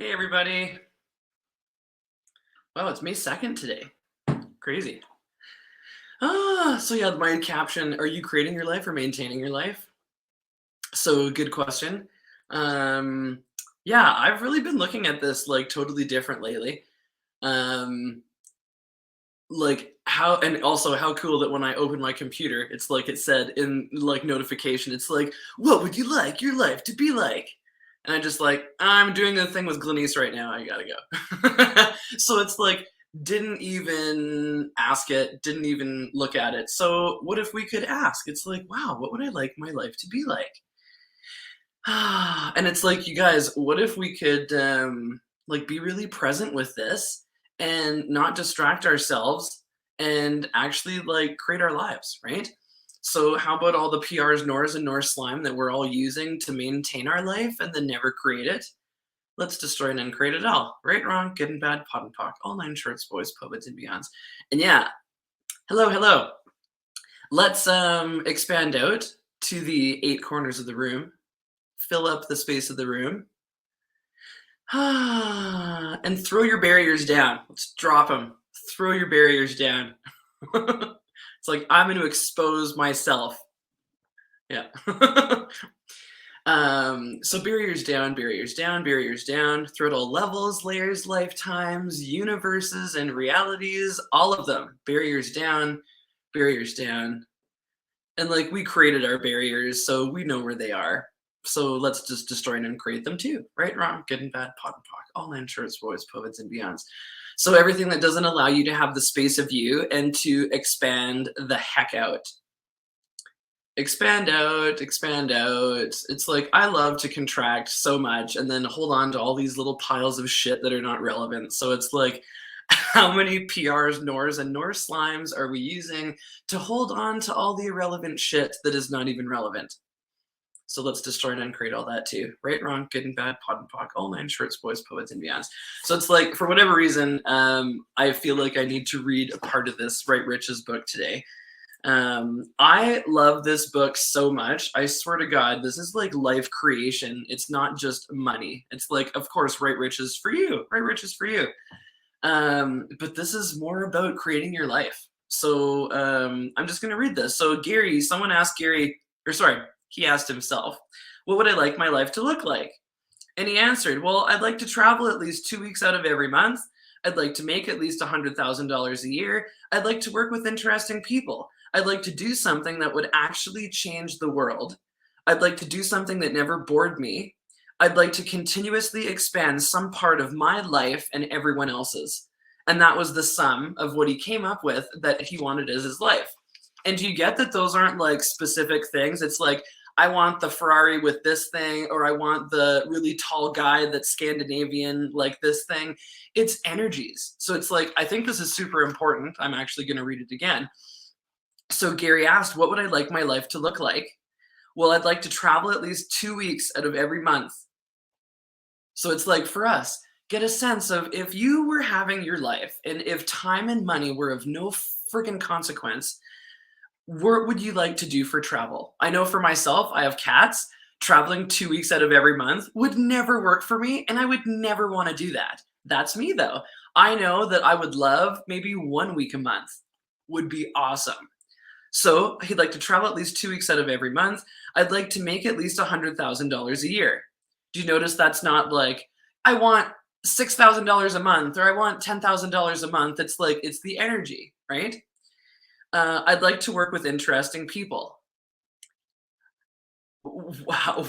Hey everybody. Wow, it's May 2nd today. Crazy. So yeah, my caption, are you creating your life or maintaining your life? So good question. Um, yeah, I've really been looking at this like totally different lately. Um, like how and also how cool that when I open my computer, it's like it said in like notification, it's like, what would you like your life to be like? And I just like, I'm doing the thing with Glenise right now. I gotta go. So it's like, didn't even ask it, didn't even look at it. So what if we could ask? It's like, wow, what would I like my life to be like? And it's like, you guys, what if we could like be really present with this and not distract ourselves and actually like create our lives, right? So how about all the PRs, NORs, and NOR slime that we're all using to maintain our life and then never create it? Let's destroy and uncreate it all. Right, wrong, good and bad, pot and pock, all nine shorts, boys, poets, and beyonds. And yeah, hello, hello. Let's expand out to the eight corners of the room, fill up the space of the room, and throw your barriers down. Let's drop them. Throw your barriers down. It's like I'm going to expose myself. Yeah. So barriers down, barriers down, barriers down. Throw it all levels, layers, lifetimes, universes, and realities. All of them. Barriers down, barriers down. And like we created our barriers, so we know where they are. So let's just destroy and uncreate them too. Right, wrong, good and bad, pot and pock, all nine shorts, boys, poets, and beyonds. So everything that doesn't allow you to have the space of you and to expand the heck out. Expand out, expand out. It's like I love to contract so much and then hold on to all these little piles of shit that are not relevant. So it's like, how many PRs, NORs, and NOR slimes are we using to hold on to all the irrelevant shit that is not even relevant? So let's destroy and uncreate all that too. Right, wrong, good and bad, pot and pock, all nine shorts, boys, poets, and beyonds. So it's like, for whatever reason, I feel like I need to read a part of this Right Rich's book today. I love this book so much. I swear to God, this is like life creation. It's not just money. It's like, of course, Right Rich is for you. Right Rich is for you. But this is more about creating your life. So I'm just going to read this. So Gary, someone asked Gary, or sorry, he asked himself, what would I like my life to look like? And he answered, well, I'd like to travel at least 2 weeks out of every month. I'd like to make at least $100,000 a year. I'd like to work with interesting people. I'd like to do something that would actually change the world. I'd like to do something that never bored me. I'd like to continuously expand some part of my life and everyone else's. And that was the sum of what he came up with that he wanted as his life. And do you get that those aren't like specific things? It's like, I want the Ferrari with this thing, or I want the really tall guy that's Scandinavian like this thing. It's energies. So it's like, I think this is super important. I'm actually going to read it again. So Gary asked, what would I like my life to look like? Well, I'd like to travel at least 2 weeks out of every month. So it's like, for us, get a sense of if you were having your life and if time and money were of no freaking consequence, what would you like to do for travel? I know for myself, I have cats. Traveling 2 weeks out of every month would never work for me, and I would never want to do that. That's me, though. I know that I would love maybe 1 week a month, would be awesome. So he'd like to travel at least 2 weeks out of every month. I'd like to make at least $100,000 a year. Do you notice that's not like, I want $6,000 a month or I want $10,000 a month? It's like, it's the energy, right? I'd like to work with interesting people. Wow.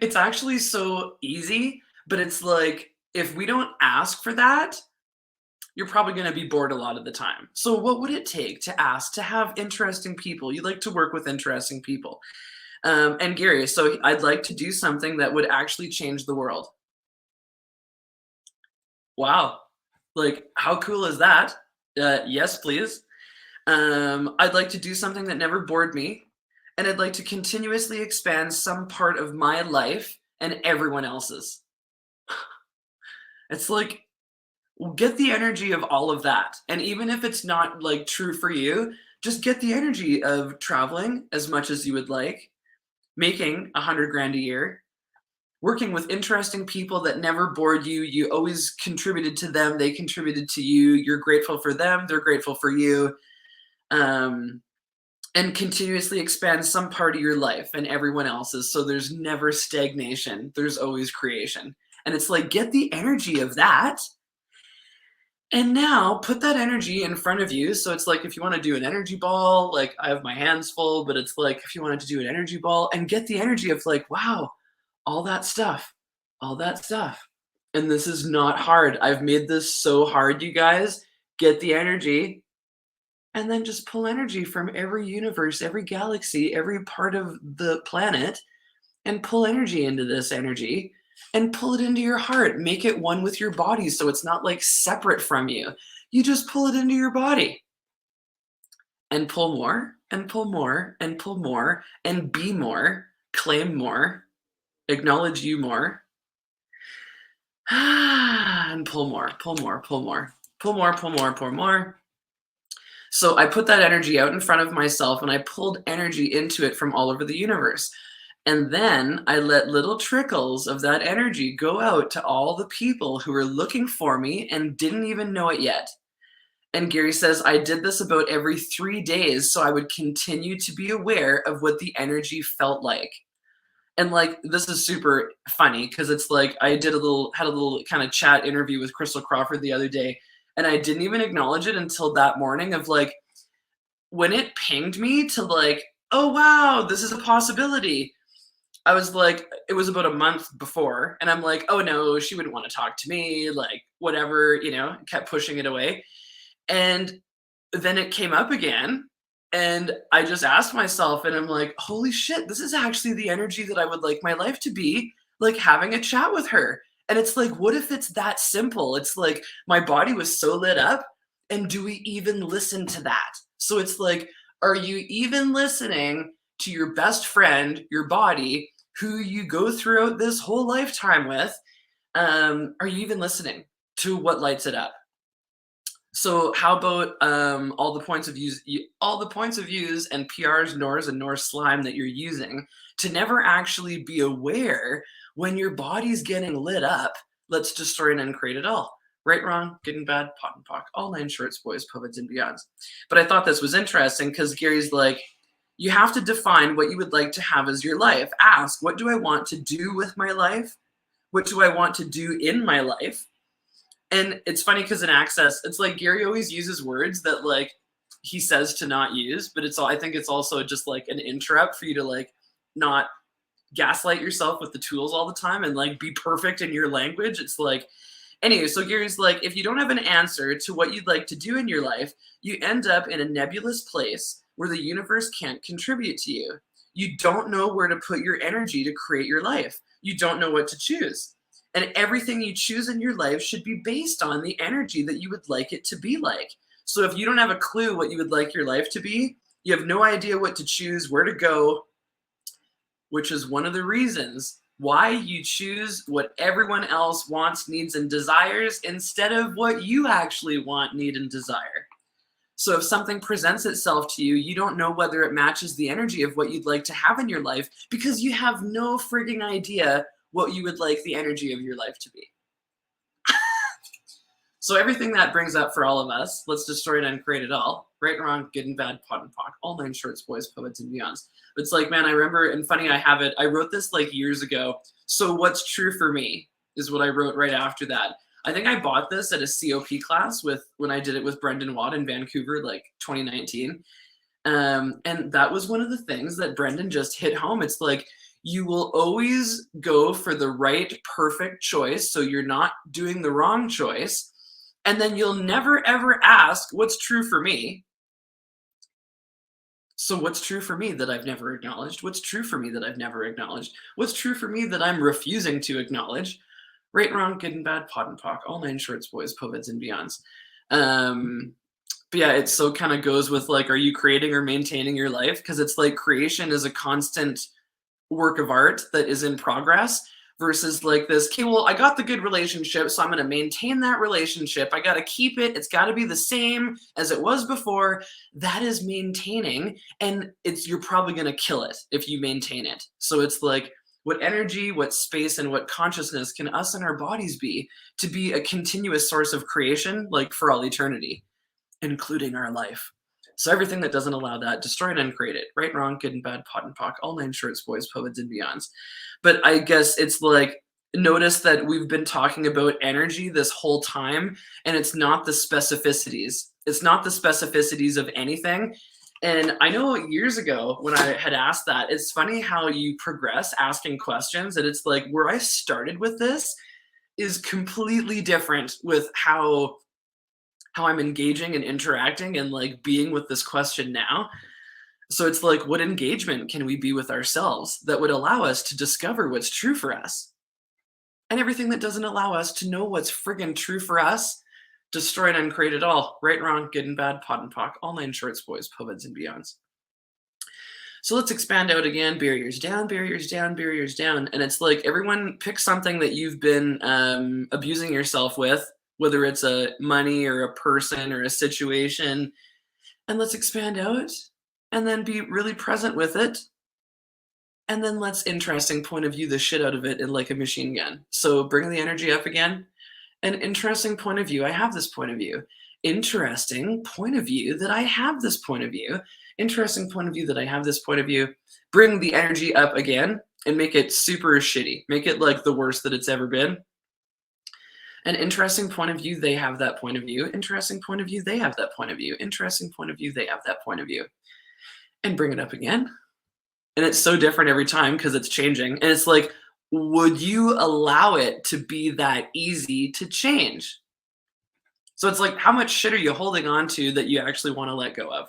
It's actually so easy, but it's like, if we don't ask for that, you're probably going to be bored a lot of the time. So, what would it take to ask to have interesting people? You like to work with interesting people. And Gary, so I'd like to do something that would actually change the world. Wow. Like, how cool is that? Yes, please. I'd like to do something that never bored me, and I'd like to continuously expand some part of my life and everyone else's. It's like, get the energy of all of that. And even if it's not like true for you, just get the energy of traveling as much as you would like, making 100 grand a year, working with interesting people that never bored you. You always contributed to them. They contributed to you. You're grateful for them. They're grateful for you. Um, and continuously expand some part of your life and everyone else's. So there's never stagnation. There's always creation. And it's like, get the energy of that. And now put that energy in front of you. So it's like, if you want to do an energy ball, like I have my hands full, but it's like, if you wanted to do an energy ball and get the energy of like, wow, all that stuff, all that stuff. And this is not hard. I've made this so hard, you guys. Get the energy and then just pull energy from every universe, every galaxy, every part of the planet, and pull energy into this energy and pull it into your heart. Make it one with your body so it's not like separate from you. You just pull it into your body and pull more and pull more and pull more and be more, claim more, acknowledge you more. And pull more, pull more, pull more, pull more, pull more, pull more. So I put that energy out in front of myself and I pulled energy into it from all over the universe. And then I let little trickles of that energy go out to all the people who were looking for me and didn't even know it yet. And Gary says, I did this about every 3 days so I would continue to be aware of what the energy felt like. And like, this is super funny because it's like I had a little kind of chat interview with Crystal Crawford the other day, and I didn't even acknowledge it until that morning of like, when it pinged me to like, oh wow, this is a possibility. I was like, it was about a month before, and I'm like, oh no, she wouldn't want to talk to me, like whatever, kept pushing it away. And then it came up again, and I just asked myself, and I'm like, holy shit, this is actually the energy that I would like my life to be, like having a chat with her. And it's like, what if it's that simple? It's like my body was so lit up, and do we even listen to that? So it's like, are you even listening to your best friend, your body, who you go throughout this whole lifetime with? Are you even listening to what lights it up? So how about all the points of views and PRs, NORs, and NOR slime that you're using to never actually be aware when your body's getting lit up? Let's destroy and uncreate it all. Right, wrong, good and bad, pot and pock, all 9 shorts, boys, poets, and beyonds. But I thought this was interesting because Gary's like, you have to define what you would like to have as your life. Ask, what do I want to do with my life? What do I want to do in my life? And it's funny because in Access, it's like Gary always uses words that like he says to not use, but I think it's also just like an interrupt for you to like not gaslight yourself with the tools all the time and like be perfect in your language. It's like, anyway, so Gary's like, if you don't have an answer to what you'd like to do in your life, you end up in a nebulous place where the universe can't contribute to you. You don't know where to put your energy to create your life. You don't know what to choose. And everything you choose in your life should be based on the energy that you would like it to be like. So if you don't have a clue what you would like your life to be, you have no idea what to choose, where to go, which is one of the reasons why you choose what everyone else wants, needs, and desires instead of what you actually want, need, and desire. So if something presents itself to you, you don't know whether it matches the energy of what you'd like to have in your life because you have no frigging idea what you would like the energy of your life to be. So everything that brings up for all of us, let's destroy it and create it all. Right and wrong, good and bad, pot and pock, all 9 shorts, boys, poets, and beyonds. It's like, man, I remember, and funny, I wrote this like years ago. So what's true for me is what I wrote right after that. I think I bought this at a COP class when I did it with Brendan Watt in Vancouver, like 2019. And that was one of the things that Brendan just hit home. It's like, you will always go for the right, perfect choice. So you're not doing the wrong choice. And then you'll never, ever ask, what's true for me? So what's true for me that I've never acknowledged? What's true for me that I've never acknowledged? What's true for me that I'm refusing to acknowledge? Right and wrong, good and bad, pot and pock, all 9 shorts, boys, poets, and beyonds. But yeah, it so kind of goes with like, are you creating or maintaining your life? Because it's like creation is a constant work of art that is in progress versus like this, okay, well, I got the good relationship, so I'm going to maintain that relationship. I got to keep it. It's got to be the same as it was before. That is maintaining, and you're probably going to kill it if you maintain it. So it's like, What energy, what space, and what consciousness can us and our bodies be to be a continuous source of creation, like for all eternity, including our life? So everything that doesn't allow that, destroy and uncreate it. Right, wrong, good and bad, pot and pock, all nine shorts, boys, poets, and beyonds. But I guess it's like, notice that we've been talking about energy this whole time, and it's not the specificities. It's not the specificities of anything. And I know years ago when I had asked that, it's funny how you progress asking questions, and it's like where I started with this is completely different with how I'm engaging and interacting and like being with this question now. So it's like, what engagement can we be with ourselves that would allow us to discover what's true for us? And everything that doesn't allow us to know what's friggin' true for us, destroy and uncreate it all. Right, wrong, good and bad, pot and pock, all nine shorts, boys, poets, and beyonds. So let's expand out again. Barriers down, barriers down, barriers down. And it's like everyone pick something that you've been abusing yourself with, whether it's a money or a person or a situation, and let's expand out and then be really present with it. And then let's interesting point of view the shit out of it in like a machine gun. So bring the energy up again. An interesting point of view. I have this point of view. Interesting point of view that I have this point of view. Interesting point of view that I have this point of view. Bring the energy up again and make it super shitty. Make it like the worst that it's ever been. An interesting point of view, they have that point of view. Interesting point of view, they have that point of view. Interesting point of view, they have that point of view. And bring it up again. And it's so different every time because it's changing. And it's like, would you allow it to be that easy to change? So it's like, how much shit are you holding on to that you actually want to let go of?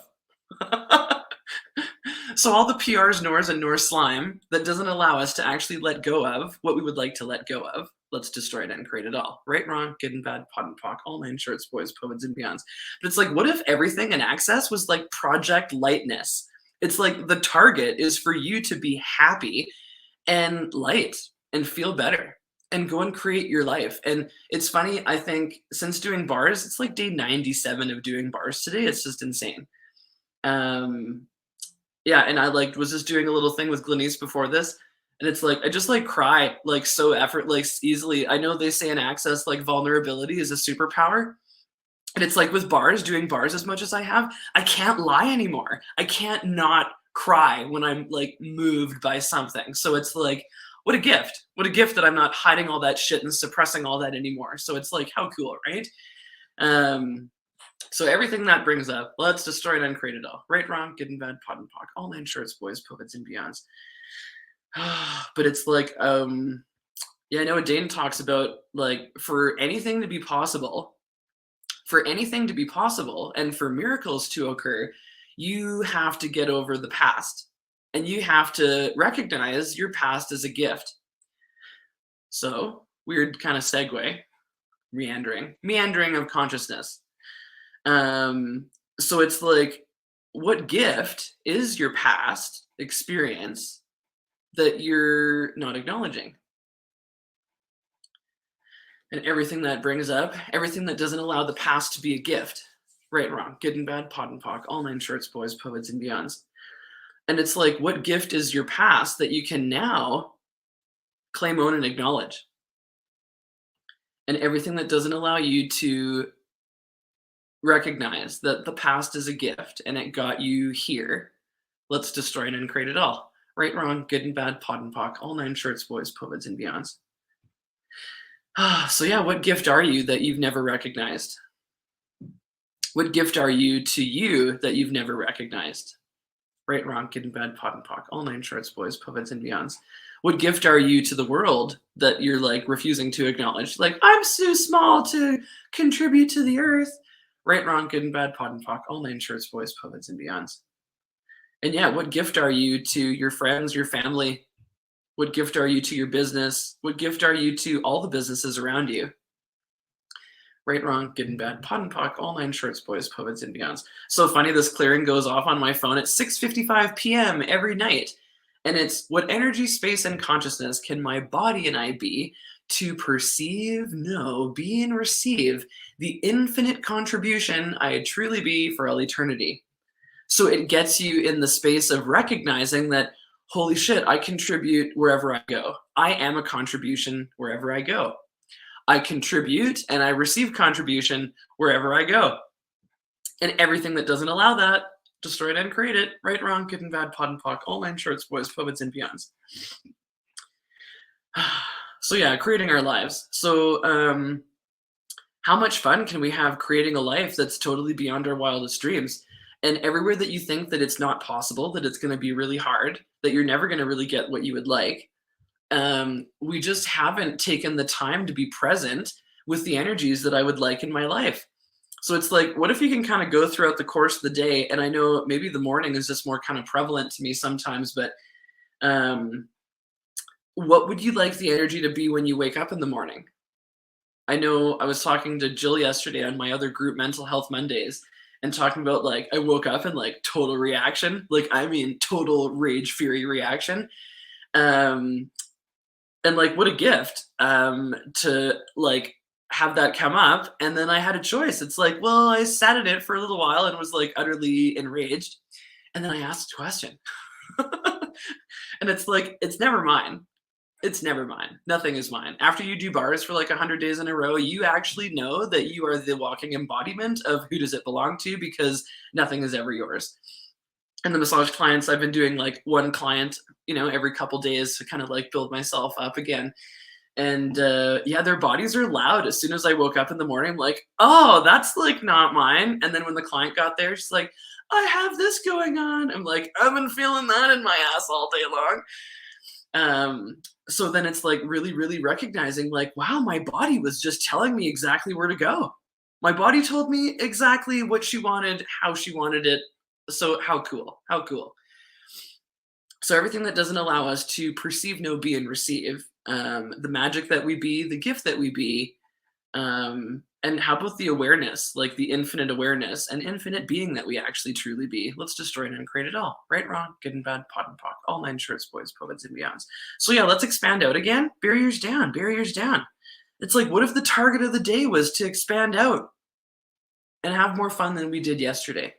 So all the PRs, NORs, and NOR slime that doesn't allow us to actually let go of what we would like to let go of, let's destroy it and create it all. Right, wrong, good and bad, pot and pock, all nine shorts, boys, poets, and beyonds. But it's like, what if everything in Access was like Project Lightness? It's like the target is for you to be happy and light and feel better and go and create your life. And it's funny, I think since doing bars, it's like day 97 of doing bars today. It's just insane. Yeah, and I like was just doing a little thing with Glenise before this, and it's like I just like cry like so effortless easily. I know they say in Access like vulnerability is a superpower, and it's like with bars, doing bars as much as I have, I can't lie anymore. I can't not cry when I'm like moved by something. So it's like, what a gift. What a gift that I'm not hiding all that shit and suppressing all that anymore. So it's like, how cool, right? So everything that brings up, let's destroy it and create it all. Right, wrong, good and bad, pot and pock, all nine shorts, boys, poets, and beyonds. But it's like, yeah, I know what Dane talks about, like for anything to be possible, and for miracles to occur, you have to get over the past and you have to recognize your past as a gift. So weird kind of segue, meandering of consciousness. So it's like, what gift is your past experience that you're not acknowledging? And everything that brings up, everything that doesn't allow the past to be a gift. Right, wrong, good and bad, pot and pock, all nine shorts, boys, poets, and beyonds. And it's like, what gift is your past that you can now claim, own, and acknowledge? And everything that doesn't allow you to recognize that the past is a gift and it got you here, let's destroy it and create it all. Right, wrong, good and bad, pot and pock, all nine shorts, boys, poets, and beyonds. So yeah, what gift are you that you've never recognized? What gift are you to you that you've never recognized? Right, wrong, good and bad, pot and pock, all nine shorts, boys, poets, and beyonds. What gift are you to the world that you're like refusing to acknowledge? Like, I'm too small to contribute to the earth. Right, wrong, good and bad, pot and pock, all nine shorts, boys, poets, and beyonds. And yeah, what gift are you to your friends, your family? What gift are you to your business? What gift are you to all the businesses around you? Right, wrong, good and bad, pot and pock, all nine shorts, boys, poets, and beyonds. So funny, this clearing goes off on my phone at 6:55 p.m. every night. And it's, what energy, space, and consciousness can my body and I be to perceive, know, be, and receive the infinite contribution I truly be for all eternity? So it gets you in the space of recognizing that, holy shit, I contribute wherever I go. I am a contribution wherever I go. I contribute and I receive contribution wherever I go. And everything that doesn't allow that, destroy it and create it. Right, wrong, good and bad, pod and pock, all nine shorts, boys, poets, and beyonds. So yeah, creating our lives. So how much fun can we have creating a life that's totally beyond our wildest dreams? And everywhere that you think that it's not possible, that it's going to be really hard, that you're never going to really get what you would like, we just haven't taken the time to be present with the energies that I would like in my life. So it's like, what if you can kind of go throughout the course of the day? And I know maybe the morning is just more kind of prevalent to me sometimes, but what would you like the energy to be when you wake up in the morning? I know I was talking to Jill yesterday on my other group, Mental Health Mondays, and talking about like I woke up in like total reaction, like I mean total rage, fury reaction. Um, and like what a gift to like have that come up. And then I had a choice. It's like, well, I sat in it for a little while and was like utterly enraged. And then I asked a question. And it's like, it's never mine. It's never mine. Nothing is mine. After you do bars for like 100 days in a row, you actually know that you are the walking embodiment of who does it belong to, because nothing is ever yours. And the massage clients, I've been doing like one client, every couple days to kind of like build myself up again. And yeah, their bodies are loud. As soon as I woke up in the morning, I'm like, oh, that's like not mine. And then when the client got there, she's like, I have this going on. I'm like, I've been feeling that in my ass all day long. So then it's like really, really recognizing like, wow, my body was just telling me exactly where to go. My body told me exactly what she wanted, how she wanted it. So how cool, how cool. So everything that doesn't allow us to perceive, know, be, and receive, the magic that we be, the gift that we be, and how about the awareness, like the infinite awareness and infinite being that we actually truly be. Let's destroy it and create it all. Right, wrong, good and bad, pot and pock, all nine shorts, boys, poets, and beyonds. So yeah, let's expand out again. Barriers down, barriers down. It's like, what if the target of the day was to expand out and have more fun than we did yesterday?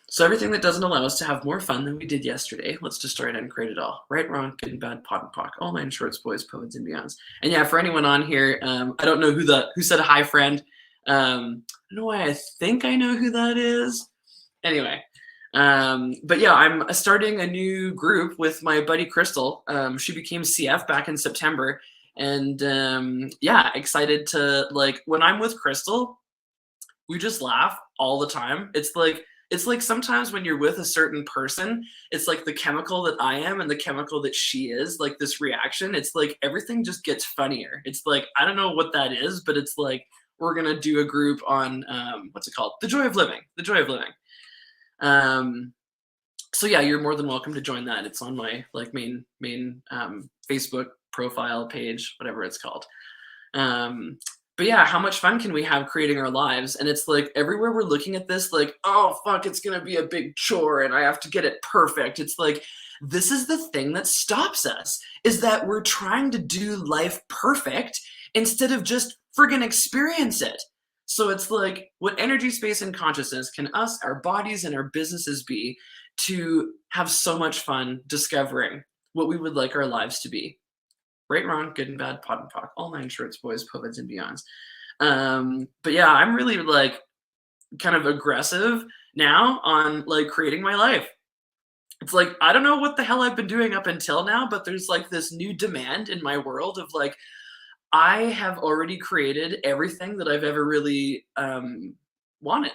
So everything that doesn't allow us to have more fun than we did yesterday, let's destroy it and create it all. Right, wrong, good and bad, pot and pock, all nine shorts, boys, poets, and beyonds. And yeah, for anyone on here, I don't know who said hi, friend. I don't know why I think I know who that is. Anyway, but yeah, I'm starting a new group with my buddy Crystal. She became CF back in September, and yeah, excited to like when I'm with Crystal, we just laugh all the time. It's like sometimes when you're with a certain person, it's like the chemical that I am and the chemical that she is, like this reaction. It's like everything just gets funnier. It's like, I don't know what that is, but it's like we're going to do a group on, what's it called? The Joy of Living. The Joy of Living. So yeah, you're more than welcome to join that. It's on my like main Facebook profile page, whatever it's called. But yeah, how much fun can we have creating our lives? And it's like everywhere we're looking at this, like, oh, fuck, it's going to be a big chore and I have to get it perfect. It's like, this is the thing that stops us, is that we're trying to do life perfect instead of just friggin' experience it. So it's like, what energy, space, and consciousness can us, our bodies, and our businesses be to have so much fun discovering what we would like our lives to be? Right, wrong, good and bad, pot and pock, all nine shorts, boys, poets, and beyonds. But yeah, I'm really like kind of aggressive now on like creating my life. It's like, I don't know what the hell I've been doing up until now, but there's like this new demand in my world of like, I have already created everything that I've ever really wanted.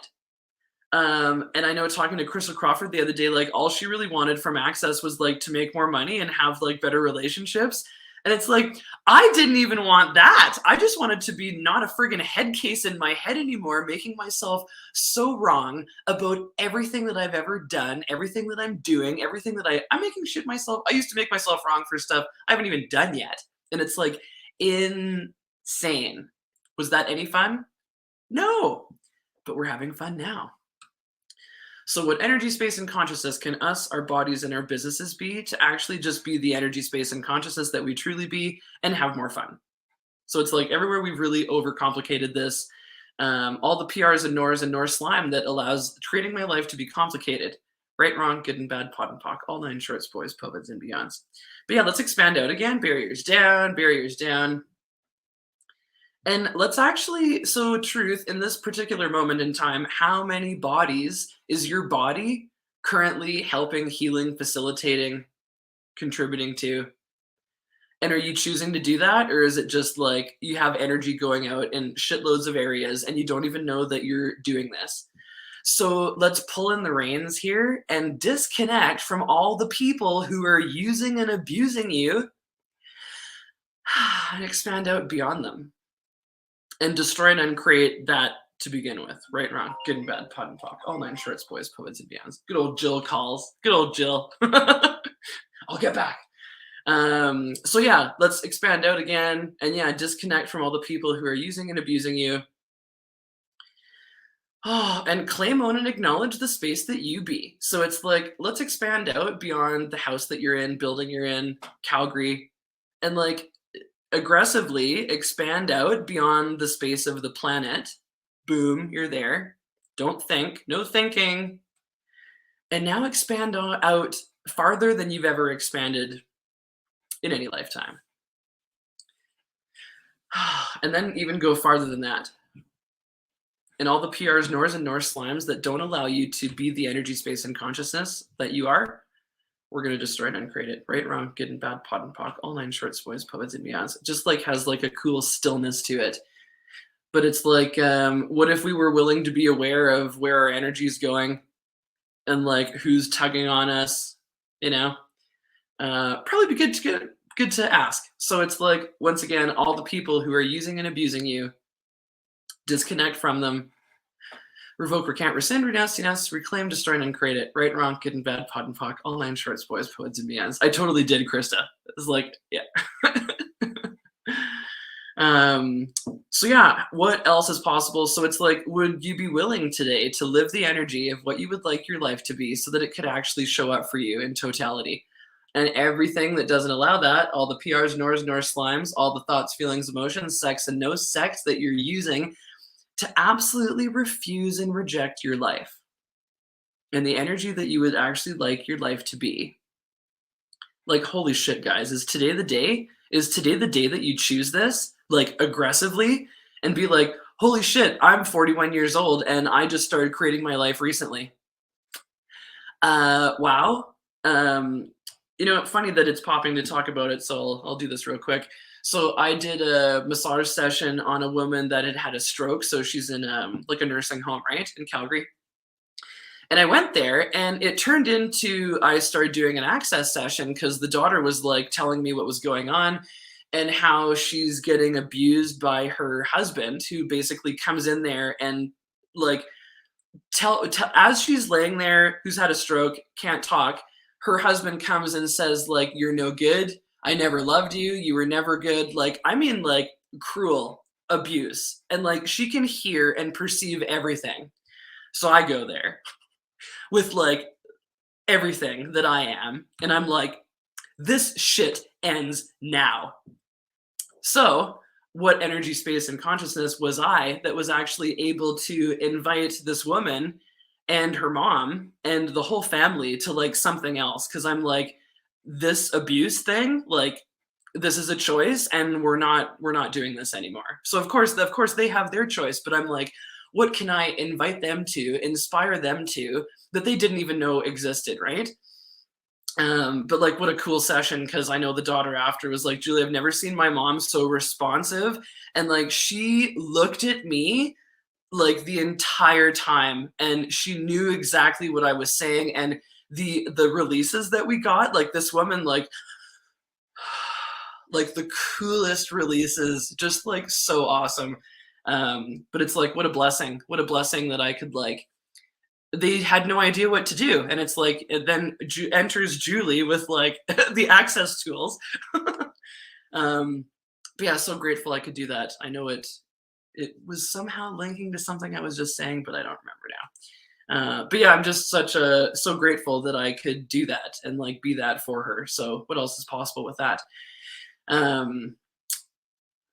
And I know talking to Crystal Crawford the other day, like all she really wanted from Access was like to make more money and have like better relationships. And it's like, I didn't even want that. I just wanted to be not a friggin' head case in my head anymore, making myself so wrong about everything that I've ever done, everything that I'm doing, everything that I'm making shit myself. I used to make myself wrong for stuff I haven't even done yet. And it's like insane. Was that any fun? No, but we're having fun now. So what energy, space, and consciousness can us, our bodies, and our businesses be to actually just be the energy, space, and consciousness that we truly be and have more fun? So it's like everywhere we've really overcomplicated this, all the PRs and NORs and NOR slime that allows creating my life to be complicated, Right, wrong, good and bad, pot and pock, all nine shorts, boys, poets, and beyonds. But yeah, let's expand out again. Barriers down, barriers down. And let's actually, so truth, in this particular moment in time, how many bodies is your body currently helping, healing, facilitating, contributing to? And are you choosing to do that? Or is it just like you have energy going out in shitloads of areas and you don't even know that you're doing this? So let's pull in the reins here and disconnect from all the people who are using and abusing you and expand out beyond them and destroy and uncreate that to begin with. Right, wrong, good and bad, pot and pock, all nine shorts, boys, poets, and beyonds. Good old Jill calls. Good old Jill. I'll get back. So yeah, let's expand out again and yeah, disconnect from all the people who are using and abusing you. Oh, and claim, own, and acknowledge the space that you be. So it's like, let's expand out beyond the house that you're in, building you're in, Calgary, and like aggressively expand out beyond the space of the planet. Boom, you're there. Don't think, no thinking. And now expand out farther than you've ever expanded in any lifetime. And then even go farther than that. And all the PRs, NORs, and North slimes that don't allow you to be the energy, space, and consciousness that you are, we're going to destroy it and uncreate it. Right, wrong, good and bad, pot and pock, all nine shorts, boys, poets, and beyonds. It just like has like a cool stillness to it. But it's like, what if we were willing to be aware of where our energy is going and like who's tugging on us, you know? Probably be good to ask. So it's like, once again, all the people who are using and abusing you, disconnect from them, revoke, recant, rescind, renounce, denounce, reclaim, destroy, and uncreate it. Right, wrong, good and bad, pot and pock, all nine shorts, boys, poets, and beyonds. I totally did, Krista. It's like, yeah. So yeah, what else is possible? So it's like, would you be willing today to live the energy of what you would like your life to be so that it could actually show up for you in totality? And everything that doesn't allow that, all the PRs, NORs, slimes, all the thoughts, feelings, emotions, sex, and no sex that you're using to absolutely refuse and reject your life and the energy that you would actually like your life to be. Like, holy shit, guys, is today the day? Is today the day that you choose this, like, aggressively and be like, holy shit, I'm 41 years old and I just started creating my life recently. Wow. You know, funny that it's popping to talk about it, so I'll do this real quick. So I did a massage session on a woman that had had a stroke. So she's in like a nursing home, right, in Calgary. And I went there and it turned into, I started doing an access session because the daughter was like telling me what was going on and how she's getting abused by her husband, who basically comes in there and like tell as she's laying there, who's had a stroke, can't talk, her husband comes and says like, you're no good, I never loved you, you were never good. Like, I mean, like, cruel abuse. And like, she can hear and perceive everything. So I go there with like everything that I am, and I'm like, this shit ends now. So what energy, space, and consciousness was I that was actually able to invite this woman and her mom and the whole family to like something else? Because I'm like, this abuse thing, like, this is a choice and we're not doing this anymore. So of course they have their choice, but I'm like, what can I invite them to, inspire them to, that they didn't even know existed, right? But like, what a cool session, because I know the daughter after was like, Julie, I've never seen my mom so responsive. And like, she looked at me like the entire time and she knew exactly what I was saying. And the releases that we got, like this woman, like the coolest releases, just like so awesome. But it's like, what a blessing that I could like, they had no idea what to do. And it's like, it then enters Julie with like the access tools. But yeah, so grateful I could do that. I know it was somehow linking to something I was just saying, but I don't remember now. But yeah, I'm just so grateful that I could do that and like be that for her. So what else is possible with that? I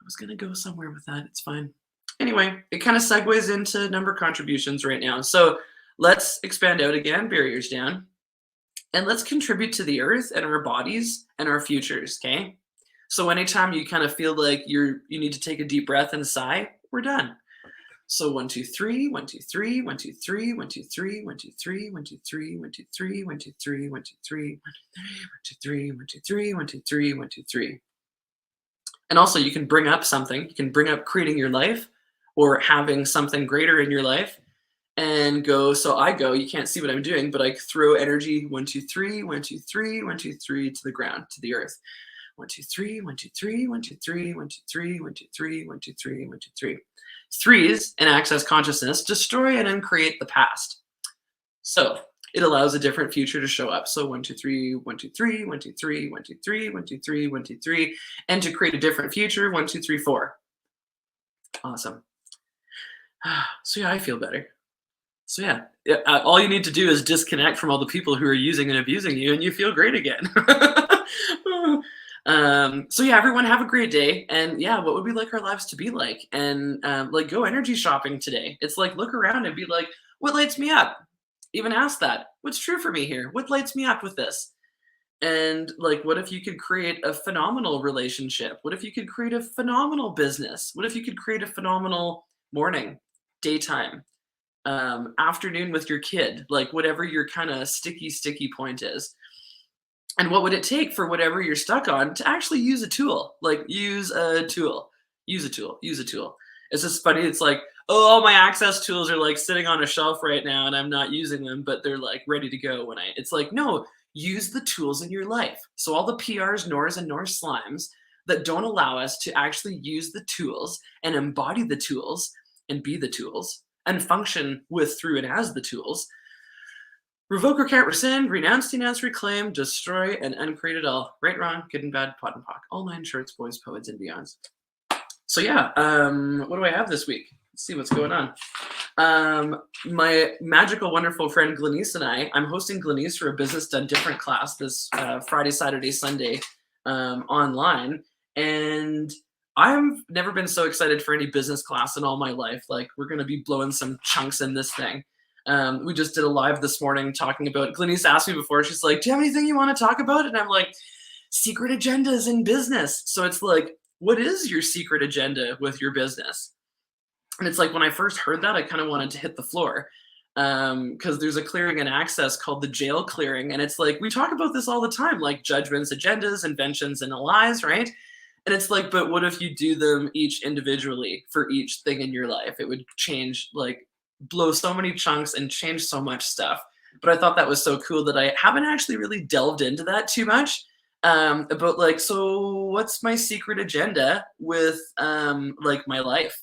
was gonna go somewhere with that. It's fine. Anyway, it kind of segues into number contributions right now. So let's expand out again, barriers down. and let's contribute to the earth and our bodies and our futures, okay? So anytime you kind of feel like you need to take a deep breath and sigh, we're done. So 1, 2, 3, 1, 2, 3, 1, 2, 3, 1, 2, 3, 1, 2, 3, 1, 2, 3, 1, 2, 3, 1, 2, 3, 1, 2, 3, 1, 2, 3, 1, 2, 3, 1, 2, 3, 1, 2, 3. And also you can bring up something. You can bring up creating your life or having something greater in your life and go, so I go, you can't see what I'm doing, but I throw energy 1, 2, 3, 1, 2, 3, 1, 2, 3 to the ground, to the earth. 1, 2, 3, 1, 2, 3, 1, 2, 3, 1, 2, 3, 1, 2, 3, 1, 2, 3, 1, 2, 3. Threes in access consciousness destroy and uncreate the past. So it allows a different future to show up. So 1, 2, 3, 1, 2, 3, 1, 2, 3, 1, 2, 3, 1, 2, 3, 1, 2, 3, and to create a different future, 1, 2, 3, 4. Awesome. So yeah, I feel better. So yeah, all you need to do is disconnect from all the people who are using and abusing you, and you feel great again. So yeah, everyone have a great day. And yeah, what would we like our lives to be like? And like go energy shopping today. It's like look around and be like, what lights me up? Even ask that. What's true for me here? What lights me up with this? And like, what if you could create a phenomenal relationship? What if you could create a phenomenal business? What if you could create a phenomenal morning, daytime, afternoon with your kid? Like whatever your kind of sticky point is. And what would it take for whatever you're stuck on to actually use a tool? Like use a tool, use a tool, use a tool. It's just funny. It's like, oh, all my access tools are like sitting on a shelf right now and I'm not using them, but they're like ready to go when it's like, no, use the tools in your life. So all the PRs, NORs, and NOR slimes that don't allow us to actually use the tools and embody the tools and be the tools and function with, through, and as the tools. Revoke, recant, rescind, renounce, denounce, reclaim, destroy, and uncreate it all. Right, wrong, good and bad, pot and pock. All 9 shorts, boys, poets, and beyonds. So yeah, what do I have this week? Let's see what's going on. My magical, wonderful friend Glenise and I'm hosting Glenise for a Business Done Different class this Friday, Saturday, Sunday online. And I've never been so excited for any business class in all my life. Like we're going to be blowing some chunks in this thing. We just did a live this morning talking about, Glenise asked me before, she's like, do you have anything you want to talk about? And I'm like, secret agendas in business. So it's like, what is your secret agenda with your business? And it's like, when I first heard that, I kind of wanted to hit the floor because there's a clearing and access called the jail clearing. And it's like, we talk about this all the time, like judgments, agendas, inventions, and lies, right? And it's like, but what if you do them each individually for each thing in your life? It would change, like, blow so many chunks and change so much stuff. But I thought that was so cool that I haven't actually really delved into that too much. About like, so what's my secret agenda with like my life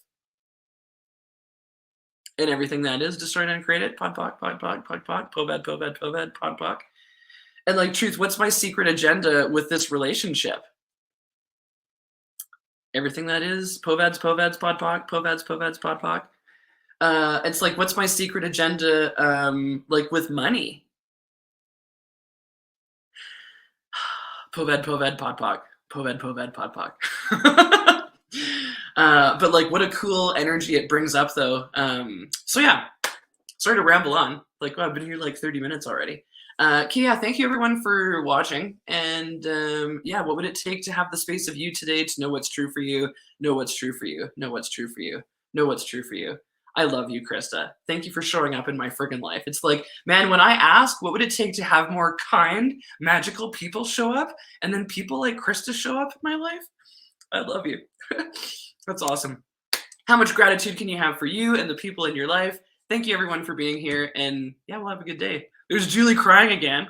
and everything that is destroyed and created? Pod poc, pobad, pod poc. And like, truth, what's my secret agenda with this relationship? Everything that is povads, pod poc, povads, pod poc. It's like, what's my secret agenda like with money? Povad, pod poc, povad, pod poc. But like, what a cool energy it brings up though. So yeah, sorry to ramble on. Like, wow, I've been here like 30 minutes already. Okay, yeah, thank you everyone for watching. And yeah, what would it take to have the space of you today to know what's true for you, know what's true for you, know what's true for you, know what's true for you. I love you, Krista. Thank you for showing up in my friggin' life. It's like, man, when I ask, what would it take to have more kind, magical people show up, and then people like Krista show up in my life? I love you. That's awesome. How much gratitude can you have for you and the people in your life? Thank you, everyone, for being here. And yeah, we'll have a good day. There's Julie crying again.